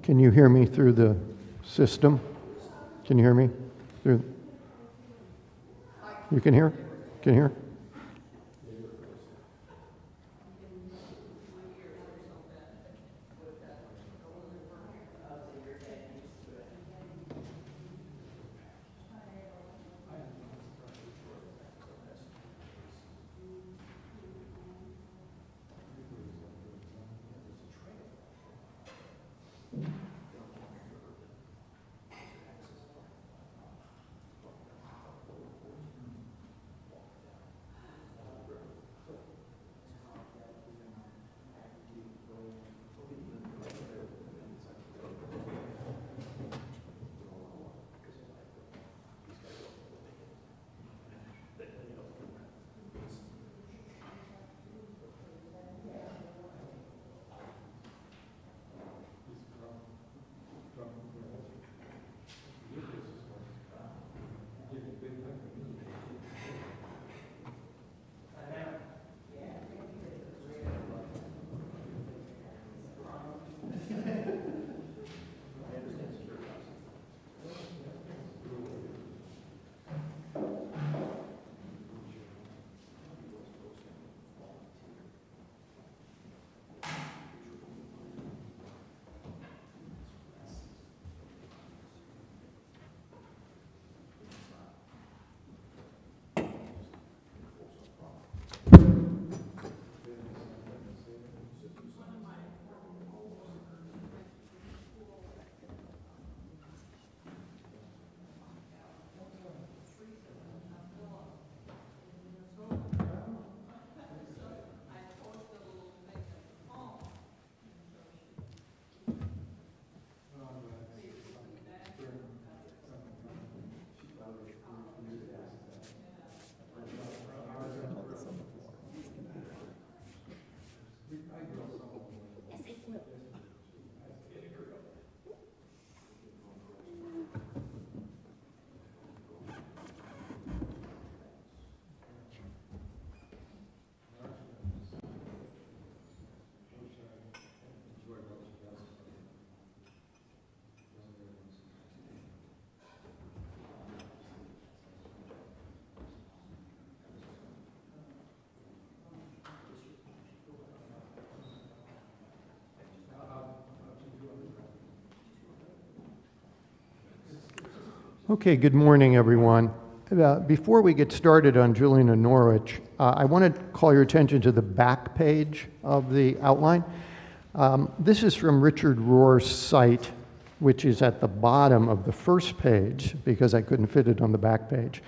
Can you hear me through the system? Can you hear me? You can hear? Can you hear? Okay, good morning, everyone. Before we get started on Julian of Norwich, I want to call your attention to the back page of the outline. This is from Richard Rohr's site, which is at the bottom of the first page, because I couldn't fit it on the back page.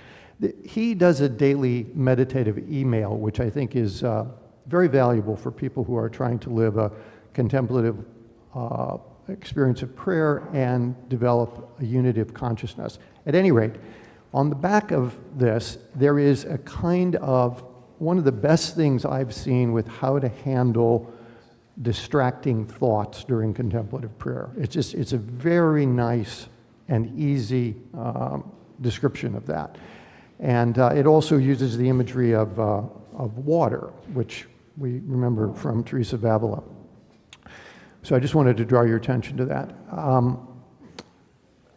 He does a daily meditative email, which I think is very valuable for people who are trying to live a contemplative experience of prayer and develop a unity of consciousness. At any rate, on the back of this, there is a kind of one of the best things I've seen with how to handle distracting thoughts during contemplative prayer. It's a very nice and easy description of that. And it also uses the imagery of water, which we remember from Teresa of Avila. So I just wanted to draw your attention to that.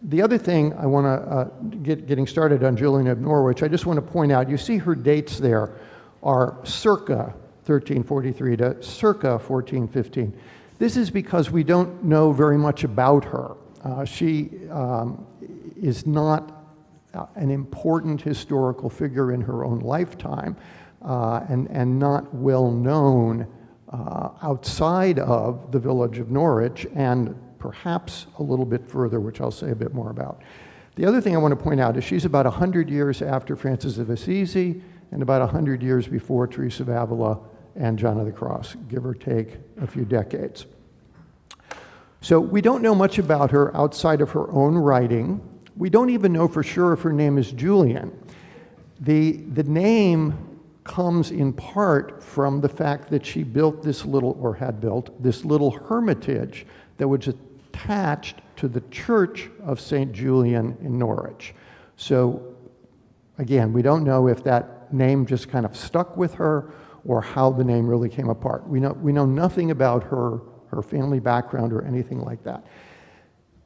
The other thing I want to, getting started on Julian of Norwich, I just want to point out, you see her dates there are circa 1343 to circa 1415. This is because we don't know very much about her. She is not an important historical figure in her own lifetime and not well known outside of the village of Norwich and perhaps a little bit further, which I'll say a bit more about. The other thing I want to point out is she's about 100 years after Francis of Assisi and about 100 years before Teresa of Avila and John of the Cross, give or take a few decades. So we don't know much about her outside of her own writing. We don't even know for sure if her name is Julian. The name comes in part from the fact that she built this little, or had built, this little hermitage that was attached to the church of St. Julian in Norwich. So again, we don't know if that name just kind of stuck with her or how the name really came apart. We know nothing about her family background or anything like that.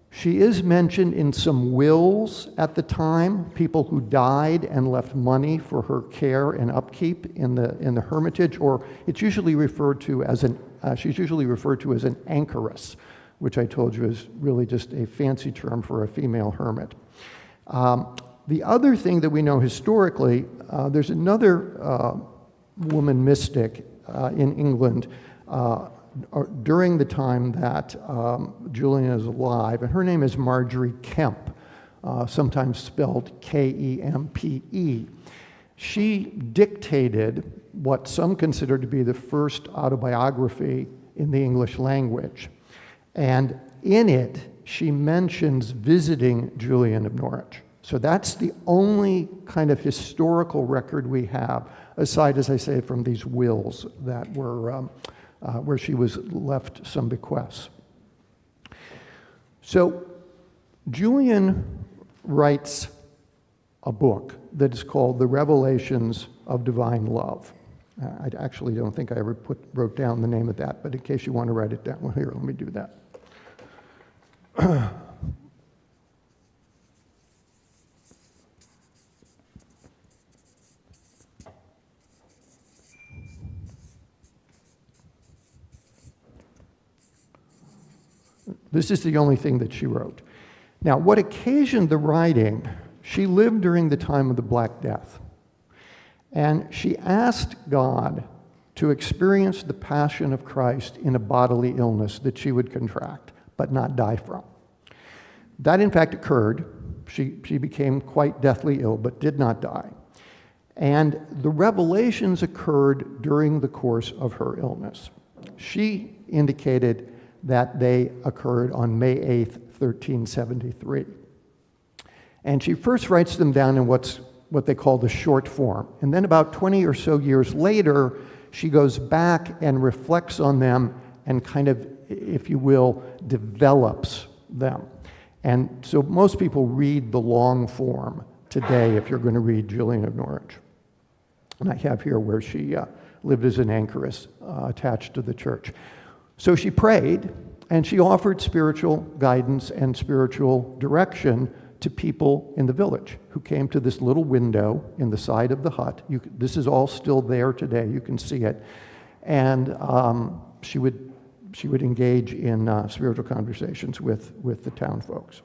She is mentioned in some wills at the time, people who died and left money for her care and upkeep in the hermitage, or it's usually referred to as she's usually referred to as an anchoress, which I told you is really just a fancy term for a female hermit. The other thing that we know historically, there's another woman mystic in England during the time that Julian is alive, and her name is Marjorie Kempe, sometimes spelled Kempe. She dictated what some consider to be the first autobiography in the English language, and in it she mentions visiting Julian of Norwich. So that's the only kind of historical record we have, aside, as I say, from these wills that were where she was left some bequests. So Julian writes a book that is called The Revelations of Divine Love. I actually don't think I ever wrote down the name of that, but in case you want to write it down, well, here, let me do that. This is the only thing that she wrote. Now, what occasioned the writing, she lived during the time of the Black Death, and she asked God to experience the passion of Christ in a bodily illness that she would contract, but not die from. That, in fact, occurred. She became quite deathly ill, but did not die. And the revelations occurred during the course of her illness. She indicated that they occurred on May 8th, 1373. And she first writes them down in what they call the short form. And then about 20 or so years later, she goes back and reflects on them and kind of, if you will, develops them. And so most people read the long form today if you're going to read Julian of Norwich. And I have here where she lived as an anchoress attached to the church. So she prayed, and she offered spiritual guidance and spiritual direction to people in the village who came to this little window in the side of the hut. This is all still there today. You can see it. And she would engage in spiritual conversations with the town folks.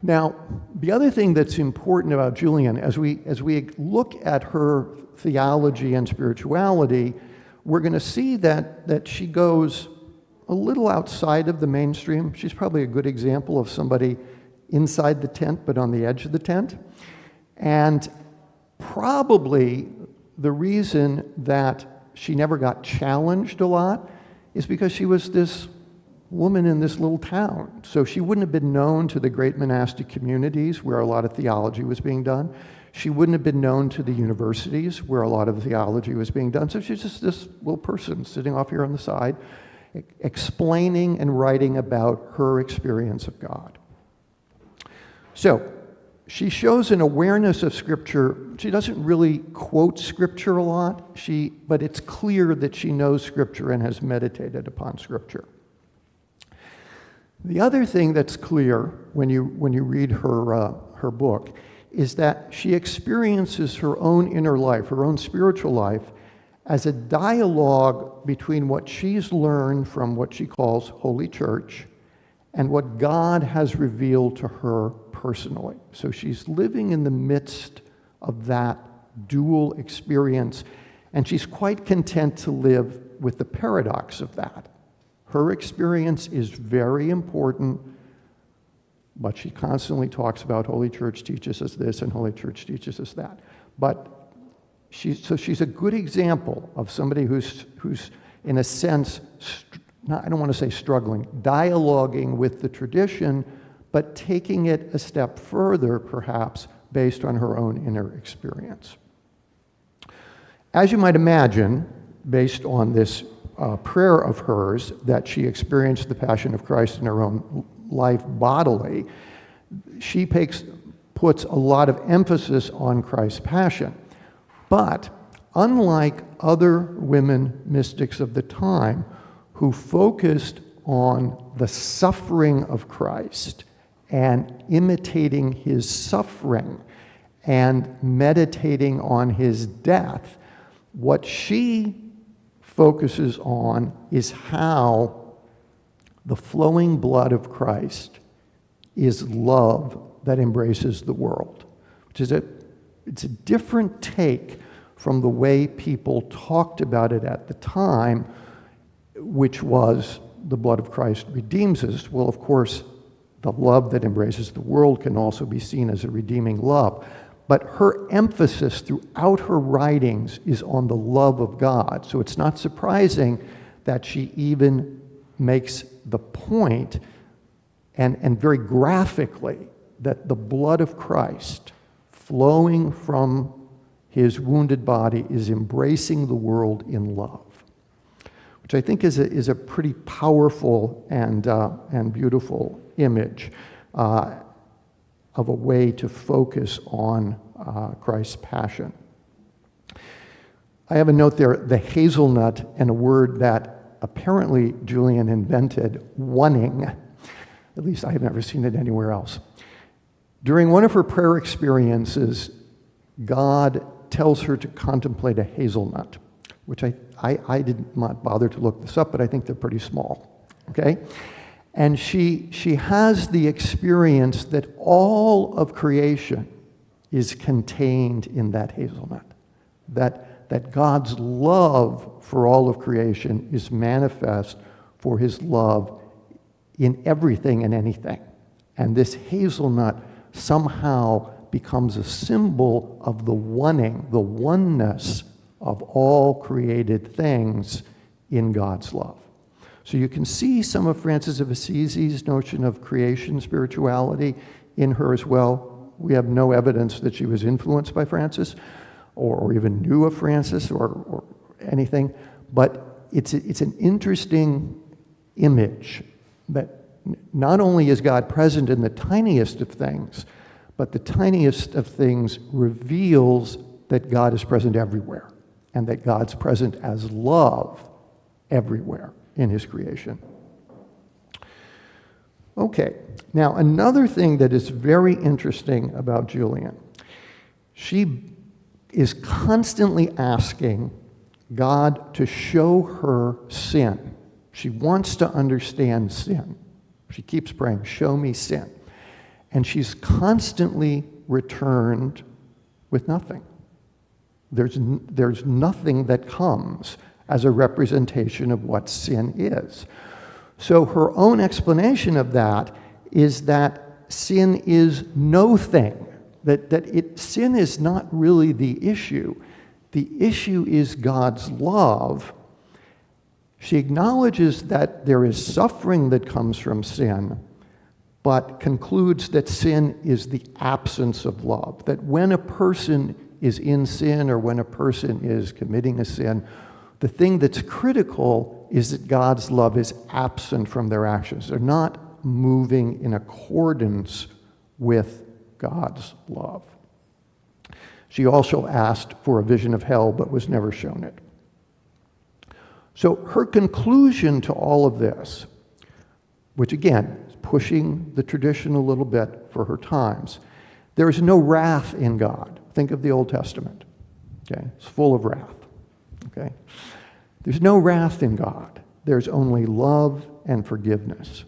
Now, the other thing that's important about Julian, as we look at her theology and spirituality, we're going to see that she goes a little outside of the mainstream. She's probably a good example of somebody inside the tent, but on the edge of the tent. And probably the reason that she never got challenged a lot is because she was this woman in this little town. So she wouldn't have been known to the great monastic communities where a lot of theology was being done. She wouldn't have been known to the universities where a lot of theology was being done. So she's just this little person sitting off here on the side, explaining and writing about her experience of God. So she shows an awareness of Scripture. She doesn't really quote Scripture a lot, but it's clear that she knows Scripture and has meditated upon Scripture. The other thing that's clear when you read her book is that she experiences her own inner life, her own spiritual life, as a dialogue between what she's learned from what she calls Holy Church and what God has revealed to her personally. So she's living in the midst of that dual experience, and she's quite content to live with the paradox of that. Her experience is very important, but she constantly talks about Holy Church teaches us this and Holy Church teaches us that. But she's a good example of somebody who's in a sense, I don't want to say struggling, dialoguing with the tradition, but taking it a step further, perhaps, based on her own inner experience. As you might imagine, based on this prayer of hers, that she experienced the Passion of Christ in her own life bodily, she puts a lot of emphasis on Christ's passion. But unlike other women mystics of the time who focused on the suffering of Christ and imitating his suffering and meditating on his death, what she focuses on is how the flowing blood of Christ is love that embraces the world, which is it's a different take from the way people talked about it at the time, which was the blood of Christ redeems us. Well, of course, the love that embraces the world can also be seen as a redeeming love. But her emphasis throughout her writings is on the love of God. So it's not surprising that she even makes the point, and very graphically, that the blood of Christ flowing from his wounded body is embracing the world in love, which I think is a pretty powerful and beautiful image of a way to focus on Christ's passion. I have a note there, the hazelnut, and a word that apparently Julian invented, wonning. At least I have never seen it anywhere else. During one of her prayer experiences, God tells her to contemplate a hazelnut, which I did not bother to look this up, but I think they're pretty small, okay? And she has the experience that all of creation is contained in that hazelnut, that God's love for all of creation is manifest for his love in everything and anything. And this hazelnut somehow becomes a symbol of the oneness of all created things in God's love. So you can see some of Francis of Assisi's notion of creation spirituality in her as well. We have no evidence that she was influenced by Francis or even knew of Francis or anything, but it's an interesting image that not only is God present in the tiniest of things, but the tiniest of things reveals that God is present everywhere and that God's present as love everywhere in his creation. Okay, now another thing that is very interesting about Julian, she is constantly asking God to show her sin. She wants to understand sin. She keeps praying, show me sin. And she's constantly returned with nothing. There's nothing that comes as a representation of what sin is. So her own explanation of that is that sin is no thing, sin is not really the issue. The issue is God's love. She acknowledges that there is suffering that comes from sin, but concludes that sin is the absence of love. That when a person is in sin or when a person is committing a sin, the thing that's critical is that God's love is absent from their actions. They're not moving in accordance with God's love. She also asked for a vision of hell, but was never shown it. So her conclusion to all of this, which again is pushing the tradition a little bit for her times, there is no wrath in God. Think of the Old Testament. Okay, it's full of wrath. Okay, there's no wrath in God. There's only love and forgiveness.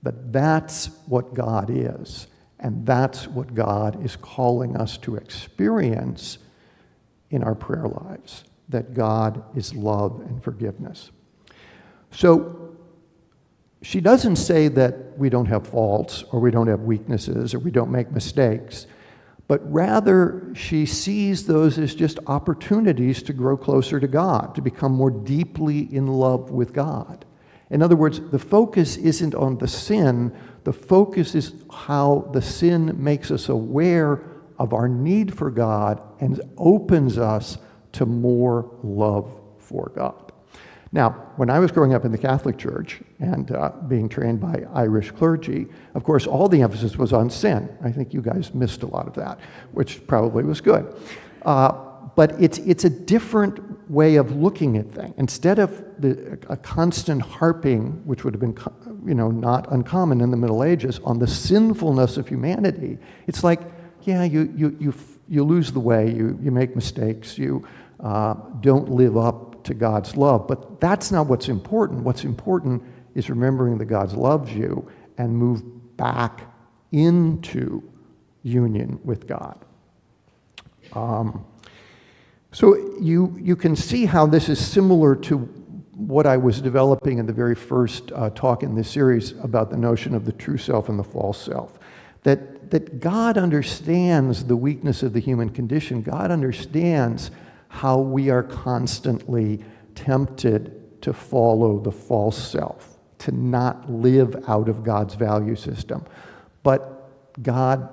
But that's what God is, and that's what God is calling us to experience in our prayer lives. That God is love and forgiveness. So she doesn't say that we don't have faults or we don't have weaknesses or we don't make mistakes, but rather she sees those as just opportunities to grow closer to God, to become more deeply in love with God. In other words, the focus isn't on the sin, the focus is how the sin makes us aware of our need for God and opens us to more love for God. Now, when I was growing up in the Catholic Church and being trained by Irish clergy, of course, all the emphasis was on sin. I think you guys missed a lot of that, which probably was good. But it's a different way of looking at things. Instead of a constant harping, which would have been not uncommon in the Middle Ages, on the sinfulness of humanity, it's like, yeah, you lose the way, you make mistakes, you don't live up to God's love. But that's not what's important. What's important is remembering that God loves you and move back into union with God. So you can see how this is similar to what I was developing in the very first talk in this series about the notion of the true self and the false self. That God understands the weakness of the human condition. God understands how we are constantly tempted to follow the false self, to not live out of God's value system. But God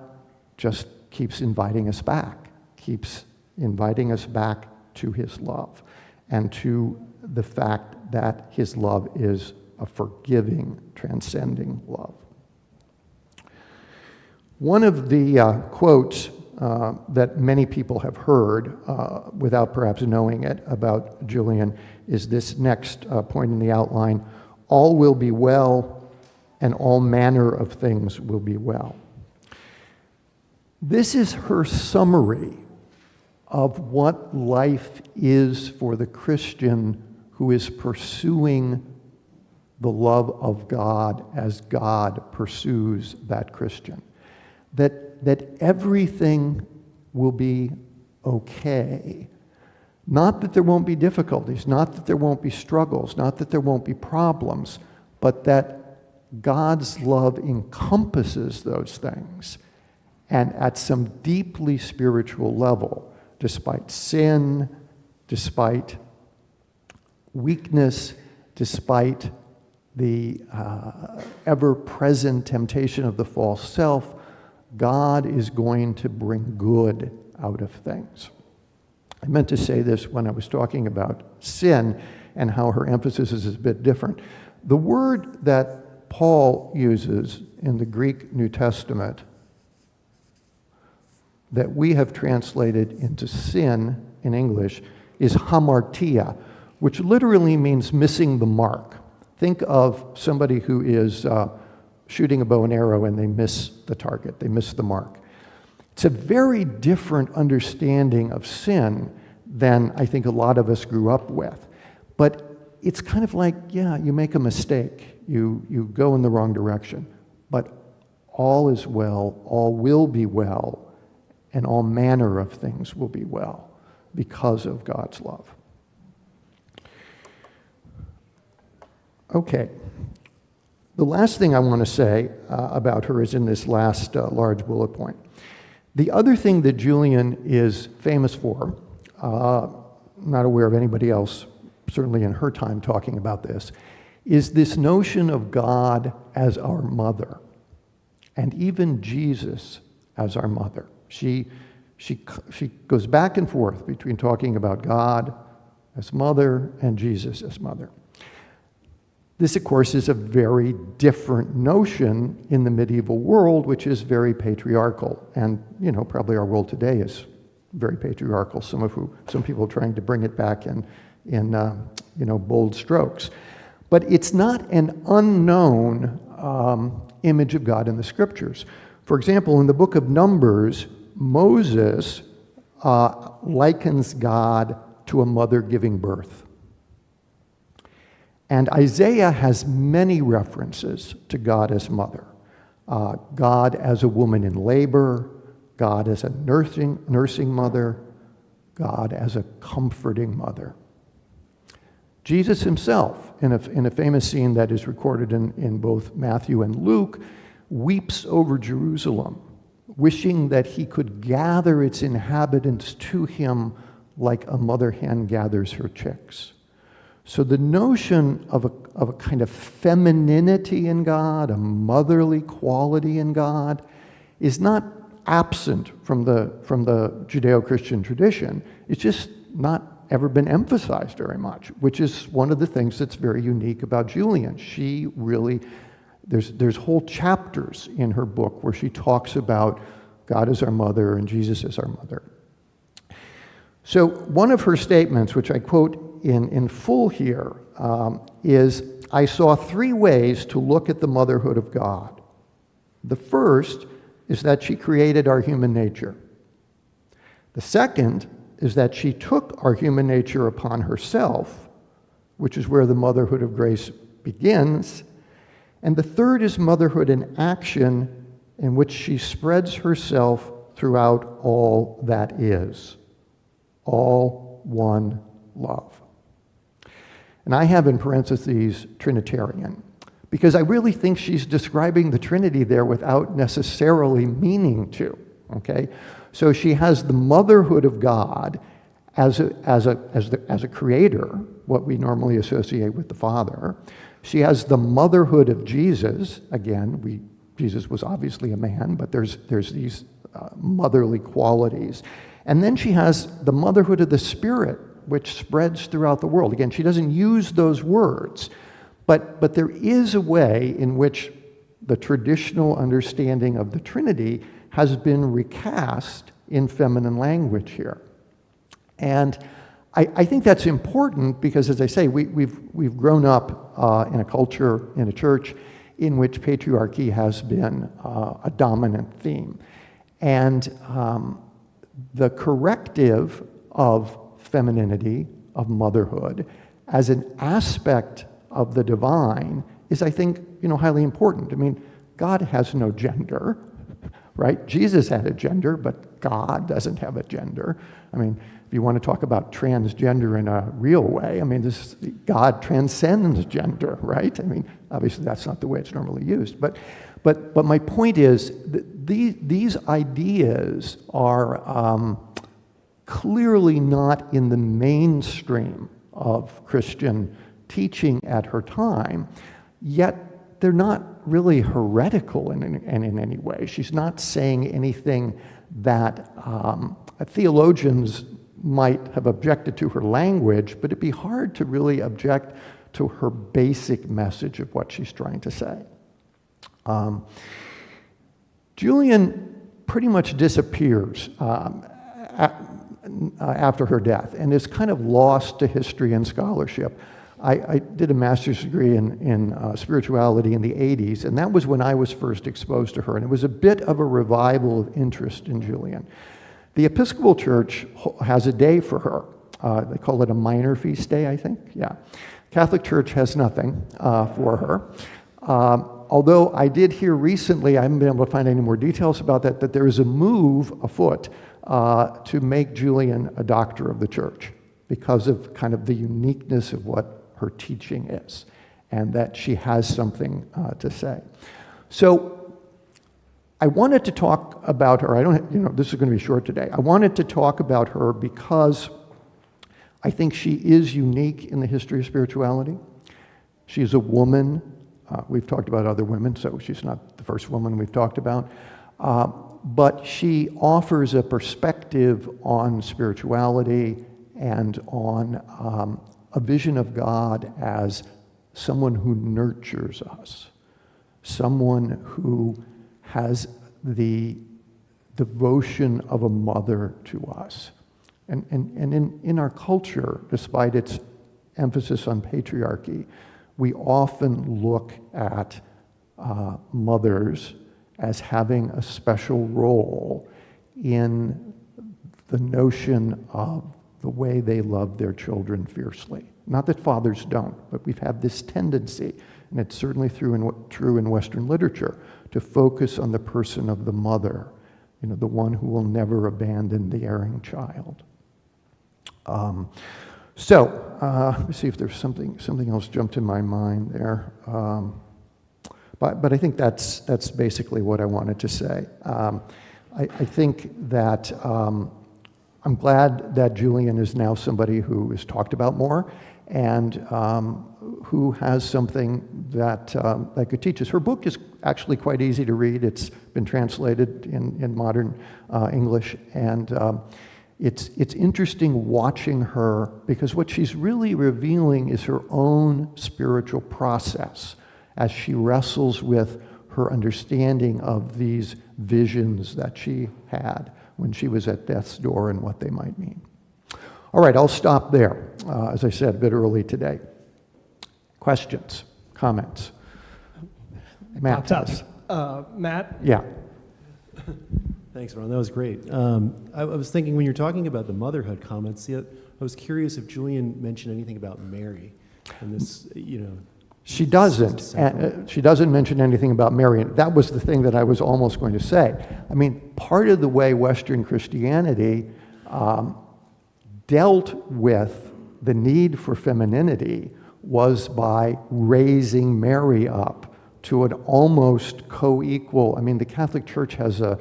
just keeps inviting us back, keeps inviting us back to his love and to the fact that his love is a forgiving, transcending love. One of the quotes that many people have heard without perhaps knowing it about Julian is this next point in the outline: all will be well and all manner of things will be well. This is her summary of what life is for the Christian who is pursuing the love of God as God pursues that Christian. That everything will be okay. Not that there won't be difficulties, not that there won't be struggles, not that there won't be problems, but that God's love encompasses those things. And at some deeply spiritual level, despite sin, despite weakness, despite the ever-present temptation of the false self, God is going to bring good out of things. I meant to say this when I was talking about sin and how her emphasis is a bit different. The word that Paul uses in the Greek New Testament that we have translated into sin in English is hamartia, which literally means missing the mark. Think of somebody who is shooting a bow and arrow and they miss the target, they miss the mark. It's a very different understanding of sin than I think a lot of us grew up with. But it's kind of like, yeah, you make a mistake, you go in the wrong direction, but all is well, all will be well, and all manner of things will be well because of God's love. Okay. The last thing I want to say about her is in this last large bullet point. The other thing that Julian is famous for, not aware of anybody else, certainly in her time talking about this, is this notion of God as our mother, and even Jesus as our mother. She goes back and forth between talking about God as mother and Jesus as mother. This, of course, is a very different notion in the medieval world, which is very patriarchal. And, probably our world today is very patriarchal, some people trying to bring it back in bold strokes. But it's not an unknown image of God in the Scriptures. For example, in the book of Numbers, Moses likens God to a mother giving birth. And Isaiah has many references to God as mother. God as a woman in labor, God as a nursing mother, God as a comforting mother. Jesus himself, in a famous scene that is recorded in both Matthew and Luke, weeps over Jerusalem, wishing that he could gather its inhabitants to him like a mother hen gathers her chicks. So the notion of a kind of femininity in God, a motherly quality in God, is not absent from the Judeo-Christian tradition. It's just not ever been emphasized very much, which is one of the things that's very unique about Julian. She really, there's whole chapters in her book where she talks about God as our mother and Jesus as our mother. So one of her statements, which I quote in full here, is, "I saw three ways to look at the motherhood of God. The first is that she created our human nature. The second is that she took our human nature upon herself, which is where the motherhood of grace begins. And the third is motherhood in action, in which she spreads herself throughout all that is. All one love." And I have in parentheses Trinitarian, because I really think she's describing the Trinity there without necessarily meaning to, okay? So she has the motherhood of God as a creator, what we normally associate with the Father. She has the motherhood of Jesus. Again, Jesus was obviously a man, but there's these motherly qualities. And then she has the motherhood of the Spirit, which spreads throughout the world. Again, she doesn't use those words, but there is a way in which the traditional understanding of the Trinity has been recast in feminine language here. And I think that's important because, as I say, we've grown up in a culture, in a church, in which patriarchy has been a dominant theme. And the corrective of femininity, of motherhood, as an aspect of the divine is, I think, highly important. I mean, God has no gender, right? Jesus had a gender, but God doesn't have a gender. I mean, if you want to talk about transgender in a real way, I mean, God transcends gender, right? I mean, obviously that's not the way it's normally used. But my point is that these ideas are clearly not in the mainstream of Christian teaching at her time, yet they're not really heretical in any way. She's not saying anything that theologians might have objected to her language, but it'd be hard to really object to her basic message of what she's trying to say. Julian pretty much disappears after her death and is kind of lost to history and scholarship. I did a master's degree in spirituality in the 80s, and that was when I was first exposed to her, and it was a bit of a revival of interest in Julian. The Episcopal Church has a day for her. They call it a minor feast day, I think. Yeah. Catholic Church has nothing for her. Although I did hear recently, I haven't been able to find any more details about that there is a move afoot to make Julian a doctor of the church because of kind of the uniqueness of what her teaching is, and that she has something to say. So I wanted to talk about her. This is going to be short today. I wanted to talk about her because I think she is unique in the history of spirituality. She is a woman. We've talked about other women, so she's not the first woman we've talked about. But she offers a perspective on spirituality and on a vision of God as someone who nurtures us, someone who has the devotion of a mother to us. And in our culture, despite its emphasis on patriarchy, we often look at mothers as having a special role in the notion of the way they love their children fiercely. Not that fathers don't, but we've had this tendency, and it's certainly true in Western literature, to focus on the person of the mother, the one who will never abandon the erring child. Let's see if there's something else jumped in my mind there. But I think that's basically what I wanted to say. I think that I'm glad that Julian is now somebody who is talked about more and who has something that could teach us. Her book is actually quite easy to read. It's been translated in modern English, and it's interesting watching her because what she's really revealing is her own spiritual process as she wrestles with her understanding of these visions that she had when she was at death's door and what they might mean. All right, I'll stop there. As I said, a bit early today. Questions, comments? Matt. Matt? Yeah. Thanks, Ron. That was great. I was thinking when you're talking about the motherhood comments, I was curious if Julian mentioned anything about Mary and this, She doesn't. She doesn't mention anything about Mary. And that was the thing that I was almost going to say. I mean, part of the way Western Christianity dealt with the need for femininity was by raising Mary up to an almost co-equal. I mean, the Catholic Church has a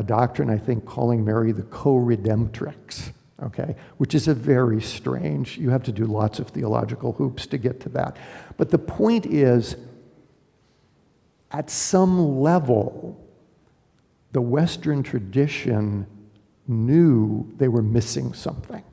doctrine, I think, calling Mary the co-redemptrix, okay, which is a very strange, you have to do lots of theological hoops to get to that. But the point is, at some level, the Western tradition knew they were missing something.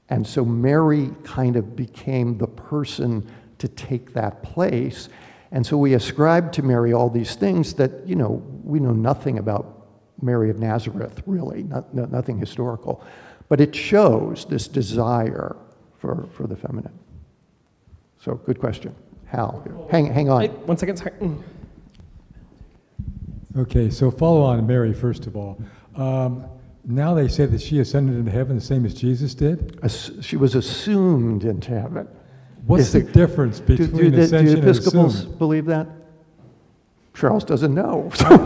And so Mary kind of became the person to take that place. And so we ascribe to Mary all these things that, we know nothing about Mary of Nazareth, really, nothing historical. But it shows this desire for the feminine. So, good question. Hal, hang on. Wait, 1 second, sorry. Okay, so follow on Mary, first of all. Now they say that she ascended into heaven the same as Jesus did? She was assumed into heaven. What's the difference between ascension and do Episcopals assumed? believe that? Charles doesn't know. No,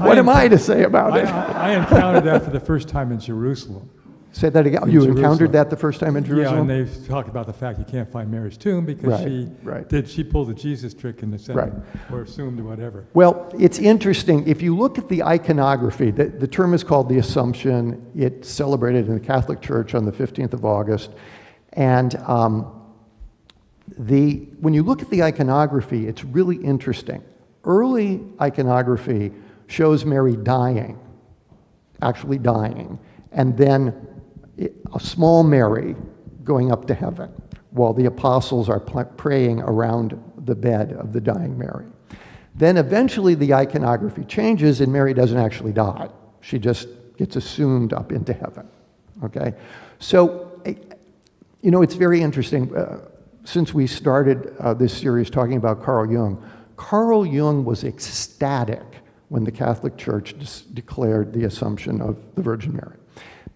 What am I to say about it? I encountered that for the first time in Jerusalem. Say that again. In You Jerusalem. encountered that the first time in Jerusalem? Yeah, and they talk about the fact you can't find Mary's tomb because she pulled the Jesus trick and ascended, or assumed or whatever. Well, it's interesting. If you look at the iconography, the term is called the Assumption. It's celebrated in the Catholic Church on the 15th of August. And when you look at the iconography, it's really interesting. Early iconography shows Mary dying, actually dying, and then a small Mary going up to heaven while the apostles are praying around the bed of the dying Mary. Then eventually the iconography changes and Mary doesn't actually die. She just gets assumed up into heaven, okay? So, it's very interesting. Since we started this series talking about Carl Jung was ecstatic when the Catholic Church declared the Assumption of the Virgin Mary,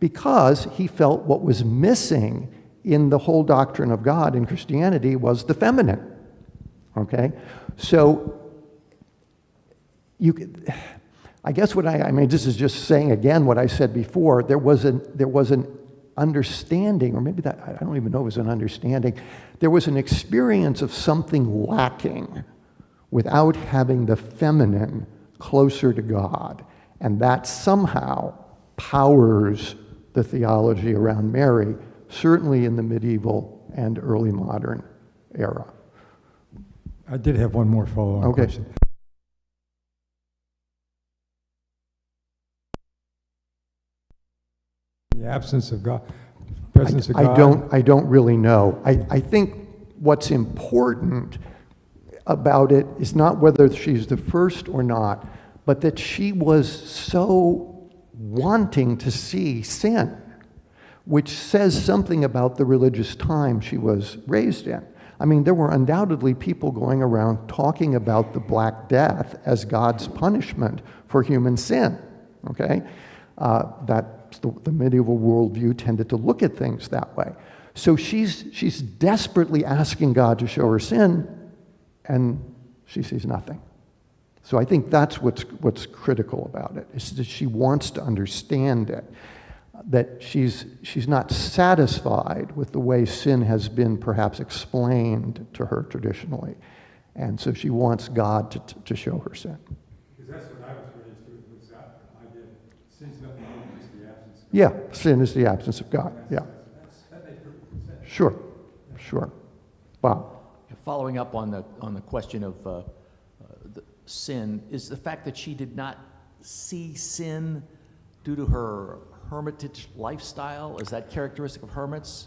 because he felt what was missing in the whole doctrine of God in Christianity was the feminine, okay? So, I guess this is just saying again what I said before, there was an understanding, or maybe that, I don't even know if it was an understanding, there was an experience of something lacking without having the feminine closer to God. And that somehow powers the theology around Mary, certainly in the medieval and early modern era. I did have one more follow-on question. The absence of God, presence of God? I don't really know. I think what's important about it is not whether she's the first or not, but that she was so wanting to see sin, which says something about the religious time she was raised in. I mean, there were undoubtedly people going around talking about the Black Death as God's punishment for human sin, okay? The medieval worldview tended to look at things that way. So she's desperately asking God to show her sin, and she sees nothing. So I think that's what's critical about it, is that she wants to understand it, that she's not satisfied with the way sin has been perhaps explained to her traditionally, and so she wants God to show her sin. Because that's what I was raised with that idea. Sin's nothing more than just the absence of God. Yeah, sin is the absence of God. Yeah. That makes perfect sense. Sure. Bob. Following up on the question of the sin, is the fact that she did not see sin due to her hermitage lifestyle? Is that characteristic of hermits?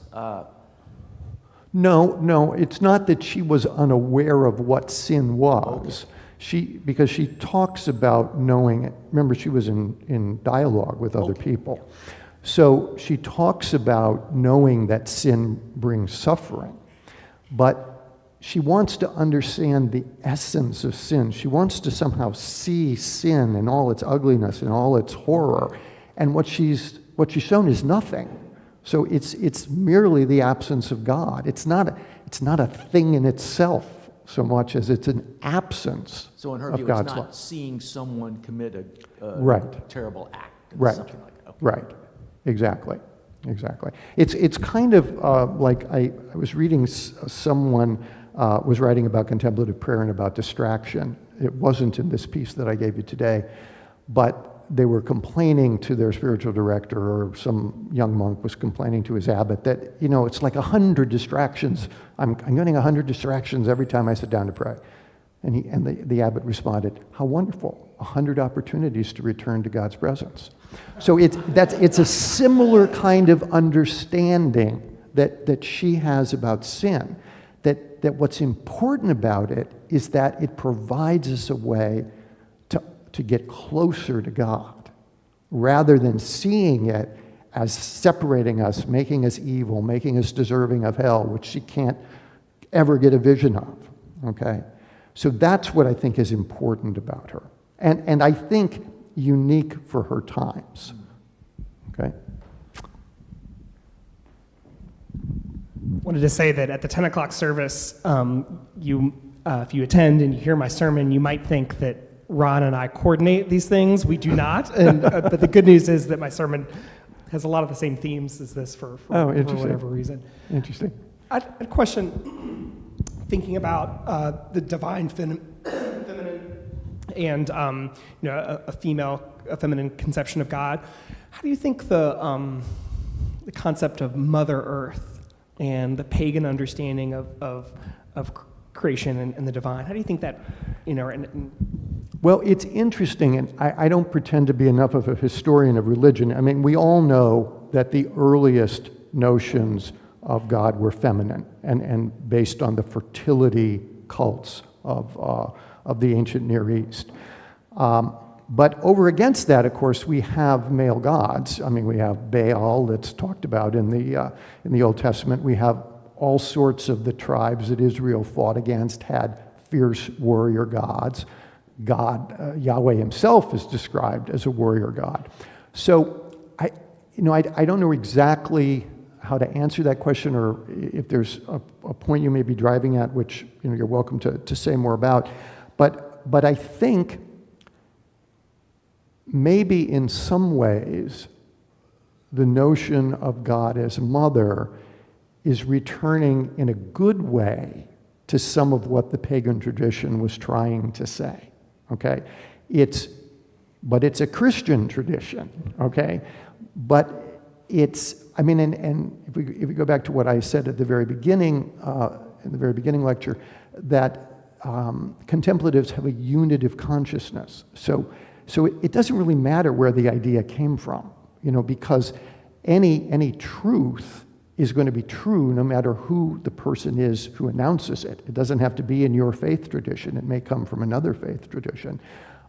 No, it's not that she was unaware of what sin was. Okay. Because she talks about knowing it. Remember, she was in dialogue with other people. So she talks about knowing that sin brings suffering, but she wants to understand the essence of sin. She wants to somehow see sin in all its ugliness and all its horror. And what she's shown is nothing. So it's merely the absence of God. It's not a thing in itself so much as it's an absence So in her of view, God's it's love. not seeing someone commit a Right. terrible act, Right. something like that. Okay. Right, exactly. It's kind of like I was reading someone was writing about contemplative prayer and about distraction. It wasn't in this piece that I gave you today, but they were complaining to their spiritual director, or some young monk was complaining to his abbot that, it's like 100 distractions. I'm getting 100 distractions every time I sit down to pray. And the abbot responded, how wonderful, 100 opportunities to return to God's presence. So it's a similar kind of understanding that she has about sin, that what's important about it is that it provides us a way to get closer to God, rather than seeing it as separating us, making us evil, making us deserving of hell, which she can't ever get a vision of, okay? So that's what I think is important about her, and I think unique for her times, okay? Wanted to say that at the 10 o'clock service, if you attend and you hear my sermon, you might think that Ron and I coordinate these things. We do not, but the good news is that my sermon has a lot of the same themes as this for whatever reason. Interesting. I had a question, thinking about the divine feminine and a feminine conception of God. How do you think the concept of Mother Earth and the pagan understanding of creation and the divine, how do you think that, Well, it's interesting, and I don't pretend to be enough of a historian of religion. I mean, we all know that the earliest notions of God were feminine and based on the fertility cults of the ancient Near East. But over against that, of course, we have male gods. I mean, we have Baal that's talked about in the Old Testament. We have all sorts of the tribes that Israel fought against had fierce warrior gods. God, Yahweh himself is described as a warrior god. So I don't know exactly how to answer that question, or if there's a point you may be driving at, which you're welcome to say more about. But I think maybe in some ways the notion of God as mother is returning in a good way to some of what the pagan tradition was trying to say. Okay, but it's a Christian tradition. Okay, but and if we go back to what I said at the very beginning, in the very beginning lecture, that contemplatives have a unitive consciousness. So it doesn't really matter where the idea came from, because any truth is going to be true no matter who the person is who announces it. It doesn't have to be in your faith tradition. It may come from another faith tradition.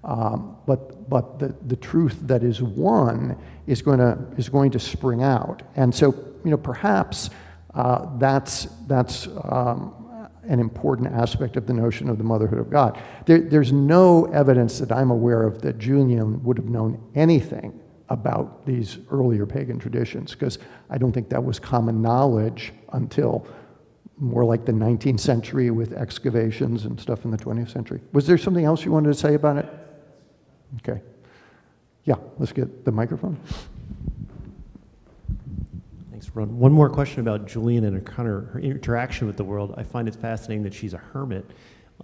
But the truth that is one is going to spring out. And so, perhaps that's an important aspect of the notion of the motherhood of God. There's no evidence that I'm aware of that Julian would have known anything about these earlier pagan traditions, because I don't think that was common knowledge until more like the 19th century with excavations and stuff in the 20th century. Was there something else you wanted to say about it? Okay. Yeah, let's get the microphone. Thanks, Ron. One more question about Julian and her interaction with the world. I find it fascinating that she's a hermit.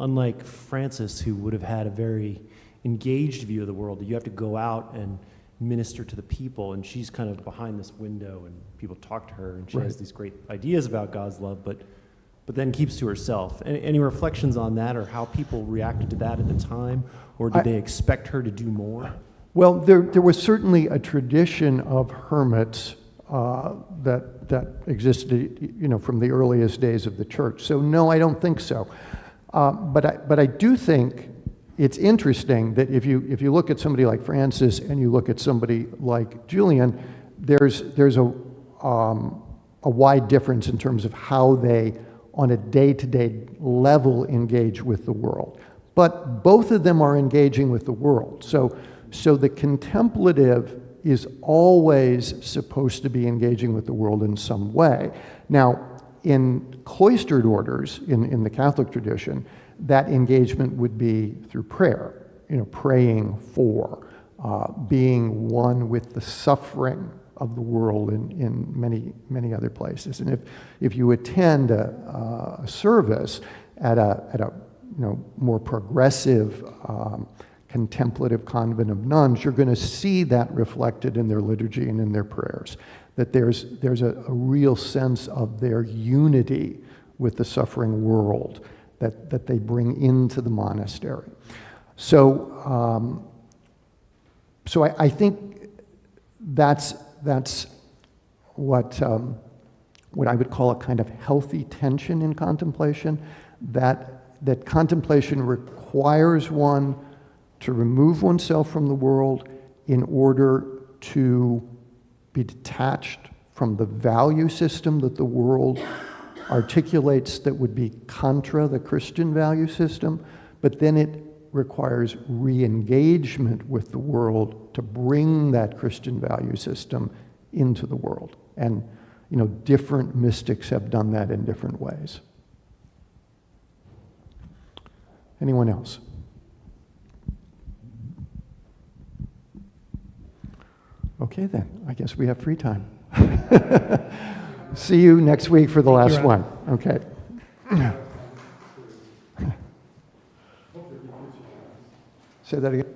Unlike Francis, who would have had a very engaged view of the world, you have to go out and minister to the people, and she's kind of behind this window, and people talk to her, and she has these great ideas about God's love, but then keeps to herself. Any reflections on that, or how people reacted to that at the time, or did they expect her to do more? Well, there was certainly a tradition of hermits that existed, from the earliest days of the church. So no, I don't think so. But I do think it's interesting that if you look at somebody like Francis and you look at somebody like Julian, there's a wide difference in terms of how they, on a day-to-day level, engage with the world. But both of them are engaging with the world. So the contemplative is always supposed to be engaging with the world in some way. Now, in cloistered orders, in the Catholic tradition, that engagement would be through prayer, praying for, being one with the suffering of the world in many, many other places. And if you attend a service at a more progressive contemplative convent of nuns, you're going to see that reflected in their liturgy and in their prayers, that there's a real sense of their unity with the suffering world that they bring into the monastery. So I think that's what I would call a kind of healthy tension in contemplation, that contemplation requires one to remove oneself from the world in order to be detached from the value system that the world articulates that would be contra the Christian value system, but then it requires re-engagement with the world to bring that Christian value system into the world. And different mystics have done that in different ways. Anyone else? Okay then, I guess we have free time. See you next week for the Thank you, last Ron. one. Okay. Say that again.